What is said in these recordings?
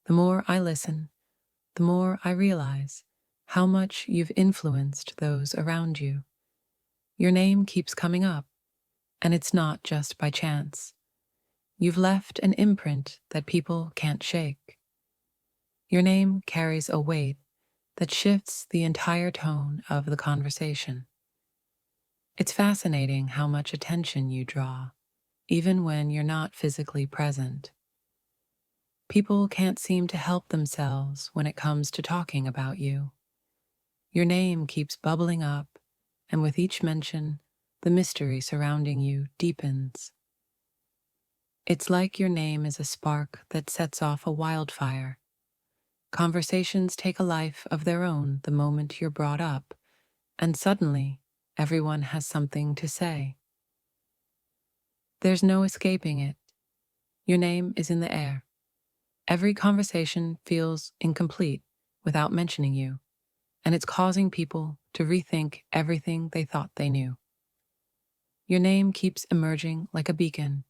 The more I listen, the more I realize how much you've influenced those around you. Your name keeps coming up, and it's not just by chance. You've left an imprint that people can't shake. Your name carries a weight that shifts the entire tone of the conversation. It's fascinating how much attention you draw, even when you're not physically present. People can't seem to help themselves when it comes to talking about you. Your name keeps bubbling up, and with each mention, the mystery surrounding you deepens. It's like your name is a spark that sets off a wildfire. Conversations take a life of their own the moment you're brought up, and suddenly, everyone has something to say. There's no escaping it. Your name is in the air. Every conversation feels incomplete without mentioning you, and it's causing people to rethink everything they thought they knew. Your name keeps emerging like a beacon,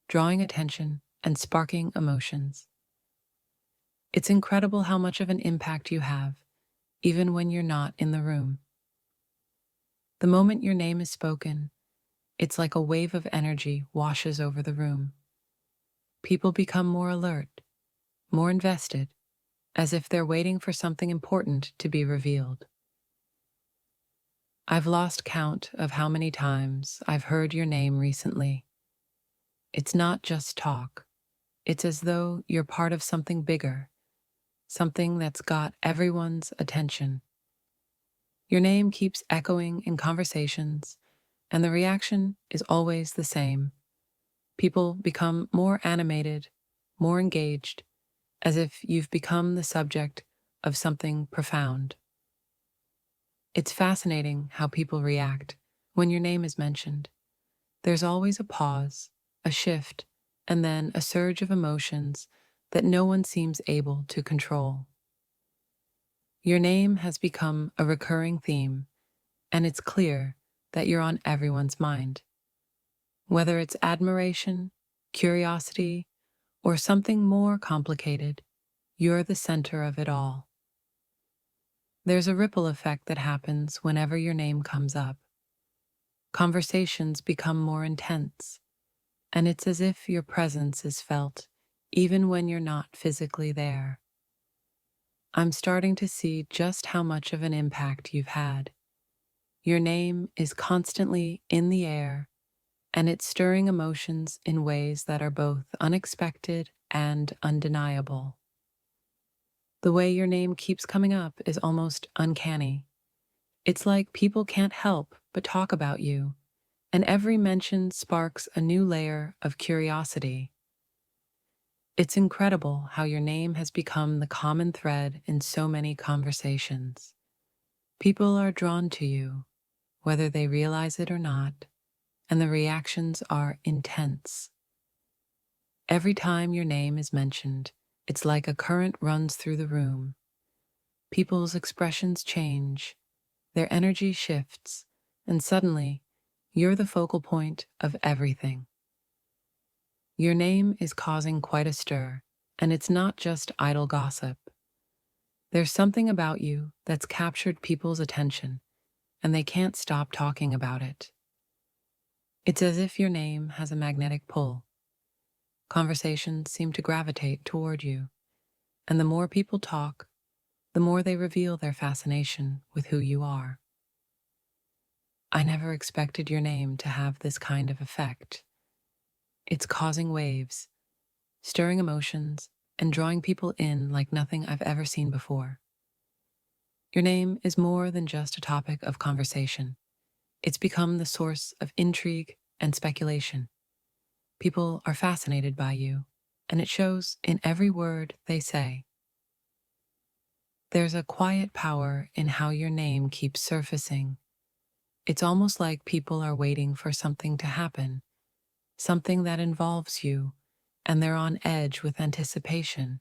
drawing attention and sparking emotions. It's incredible how much of an impact you have, even when you're not in the room. The moment your name is spoken, it's like a wave of energy washes over the room. People become more alert, more invested, as if they're waiting for something important to be revealed. I've lost count of how many times I've heard your name recently. It's not just talk. It's as though you're part of something bigger, something that's got everyone's attention. Your name keeps echoing in conversations, and the reaction is always the same. People become more animated, more engaged, as if you've become the subject of something profound. It's fascinating how people react when your name is mentioned. There's always a pause, a shift, and then a surge of emotions that no one seems able to control. Your name has become a recurring theme, and it's clear that you're on everyone's mind. Whether it's admiration, curiosity, or something more complicated, you're the center of it all. There's a ripple effect that happens whenever your name comes up. Conversations become more intense, and it's as if your presence is felt even when you're not physically there. I'm starting to see just how much of an impact you've had. Your name is constantly in the air, and it's stirring emotions in ways that are both unexpected and undeniable. The way your name keeps coming up is almost uncanny. It's like people can't help but talk about you, and every mention sparks a new layer of curiosity. It's incredible how your name has become the common thread in so many conversations. People are drawn to you, whether they realize it or not, and the reactions are intense. Every time your name is mentioned, it's like a current runs through the room. People's expressions change, their energy shifts, and suddenly, you're the focal point of everything. Your name is causing quite a stir, and it's not just idle gossip. There's something about you that's captured people's attention, and they can't stop talking about it. It's as if your name has a magnetic pull. Conversations seem to gravitate toward you, and the more people talk, the more they reveal their fascination with who you are. I never expected your name to have this kind of effect. It's causing waves, stirring emotions, and drawing people in like nothing I've ever seen before. Your name is more than just a topic of conversation. It's become the source of intrigue and speculation. People are fascinated by you, and it shows in every word they say. There's a quiet power in how your name keeps surfacing. It's almost like people are waiting for something to happen, something that involves you, and they're on edge with anticipation.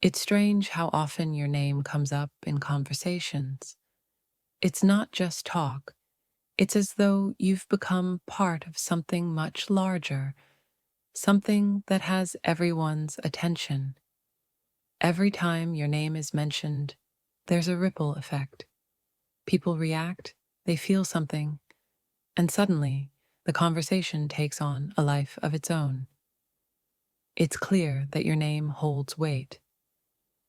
It's strange how often your name comes up in conversations. It's not just talk. It's as though you've become part of something much larger, something that has everyone's attention. Every time your name is mentioned, there's a ripple effect. People react, they feel something, and suddenly the conversation takes on a life of its own. It's clear that your name holds weight.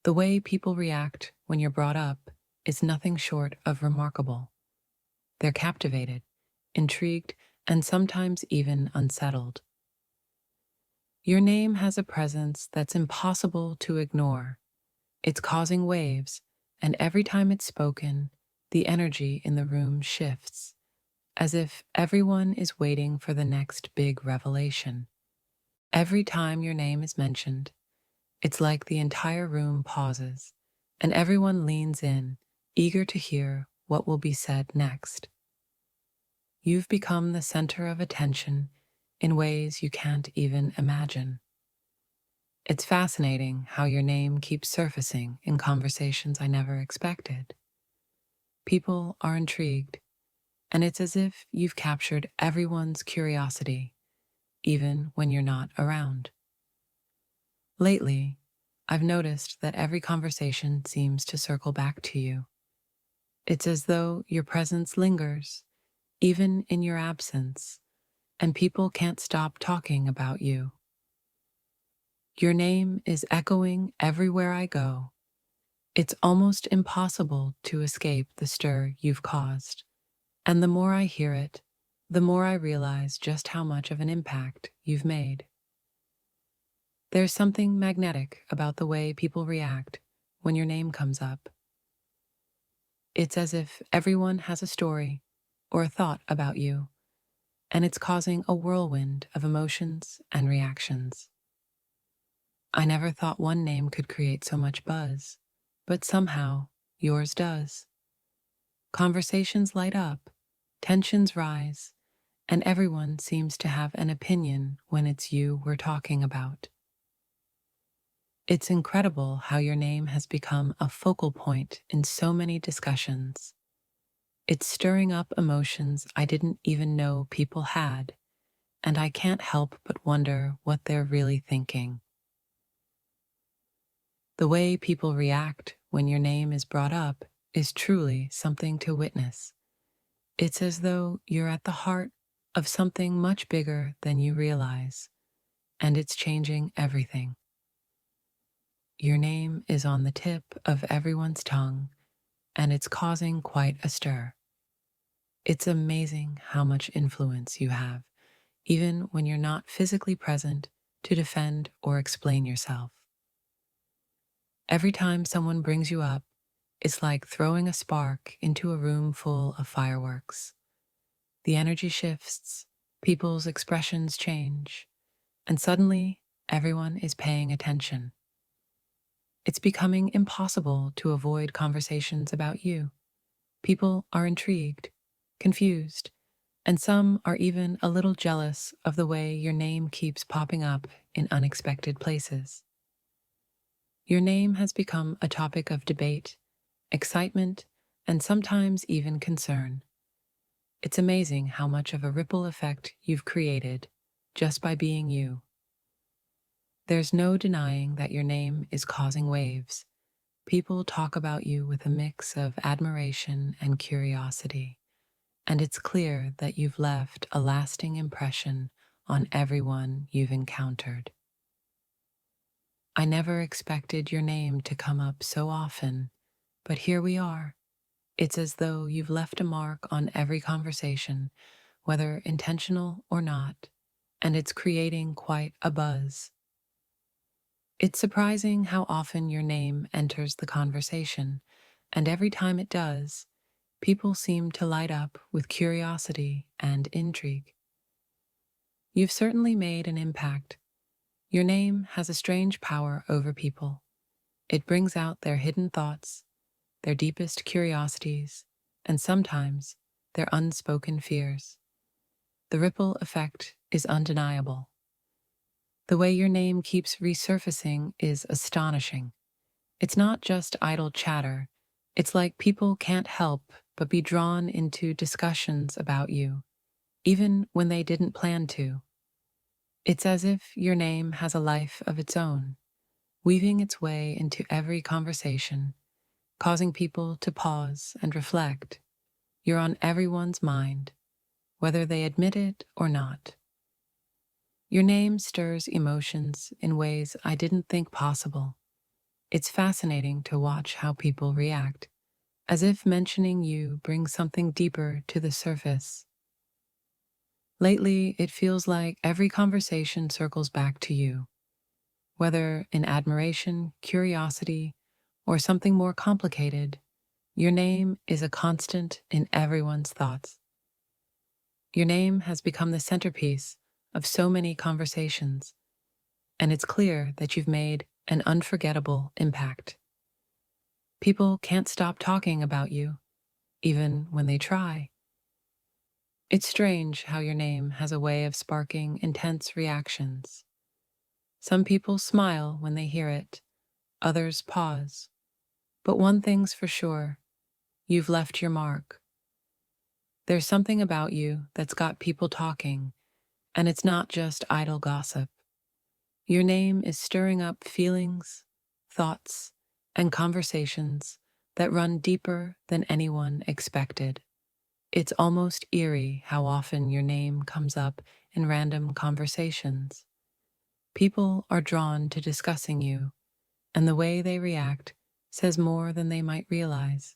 The way people react when you're brought up is nothing short of remarkable. They're captivated, intrigued, and sometimes even unsettled. Your name has a presence that's impossible to ignore. It's causing waves, and every time it's spoken, the energy in the room shifts, as if everyone is waiting for the next big revelation. Every time your name is mentioned, it's like the entire room pauses, and everyone leans in, eager to hear what will be said next. You've become the center of attention in ways you can't even imagine. It's fascinating how your name keeps surfacing in conversations I never expected. People are intrigued, and it's as if you've captured everyone's curiosity, even when you're not around. Lately, I've noticed that every conversation seems to circle back to you. It's as though your presence lingers, even in your absence, and people can't stop talking about you. Your name is echoing everywhere I go. It's almost impossible to escape the stir you've caused. And the more I hear it, the more I realize just how much of an impact you've made. There's something magnetic about the way people react when your name comes up. It's as if everyone has a story or a thought about you, and it's causing a whirlwind of emotions and reactions. I never thought one name could create so much buzz, but somehow yours does. Conversations light up, tensions rise, and everyone seems to have an opinion when it's you we're talking about. It's incredible how your name has become a focal point in so many discussions. It's stirring up emotions I didn't even know people had, and I can't help but wonder what they're really thinking. The way people react when your name is brought up is truly something to witness. It's as though you're at the heart of something much bigger than you realize, and it's changing everything. Your name is on the tip of everyone's tongue, and it's causing quite a stir. It's amazing how much influence you have, even when you're not physically present to defend or explain yourself. Every time someone brings you up, it's like throwing a spark into a room full of fireworks. The energy shifts, people's expressions change, and suddenly everyone is paying attention. It's becoming impossible to avoid conversations about you. People are intrigued, confused, and some are even a little jealous of the way your name keeps popping up in unexpected places. Your name has become a topic of debate, excitement, and sometimes even concern. It's amazing how much of a ripple effect you've created just by being you. There's no denying that your name is causing waves. People talk about you with a mix of admiration and curiosity, and it's clear that you've left a lasting impression on everyone you've encountered. I never expected your name to come up so often, but here we are. It's as though you've left a mark on every conversation, whether intentional or not, and it's creating quite a buzz. It's surprising how often your name enters the conversation, and every time it does, people seem to light up with curiosity and intrigue. You've certainly made an impact. Your name has a strange power over people. It brings out their hidden thoughts, their deepest curiosities, and sometimes their unspoken fears. The ripple effect is undeniable. The way your name keeps resurfacing is astonishing. It's not just idle chatter. It's like people can't help but be drawn into discussions about you, even when they didn't plan to. It's as if your name has a life of its own, weaving its way into every conversation, causing people to pause and reflect. You're on everyone's mind, whether they admit it or not. Your name stirs emotions in ways I didn't think possible. It's fascinating to watch how people react, as if mentioning you brings something deeper to the surface. Lately, it feels like every conversation circles back to you, whether in admiration, curiosity, or something more complicated. Your name is a constant in everyone's thoughts. Your name has become the centerpiece of so many conversations, and it's clear that you've made an unforgettable impact. People can't stop talking about you, even when they try. It's strange how your name has a way of sparking intense reactions. Some people smile when they hear it, others pause. But one thing's for sure, you've left your mark. There's something about you that's got people talking, and it's not just idle gossip. Your name is stirring up feelings, thoughts, and conversations that run deeper than anyone expected. It's almost eerie how often your name comes up in random conversations. People are drawn to discussing you, and the way they react says more than they might realize.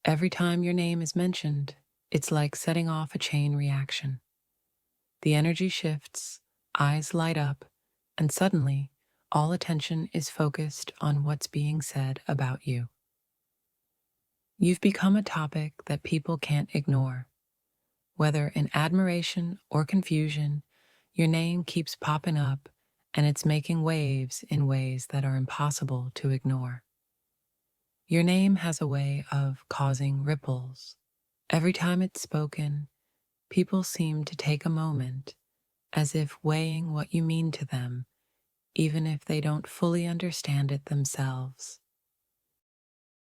Every time your name is mentioned, it's like setting off a chain reaction. The energy shifts, eyes light up, and suddenly, all attention is focused on what's being said about you. You've become a topic that people can't ignore. Whether in admiration or confusion, your name keeps popping up, and it's making waves in ways that are impossible to ignore. Your name has a way of causing ripples. Every time it's spoken, people seem to take a moment, as if weighing what you mean to them, even if they don't fully understand it themselves.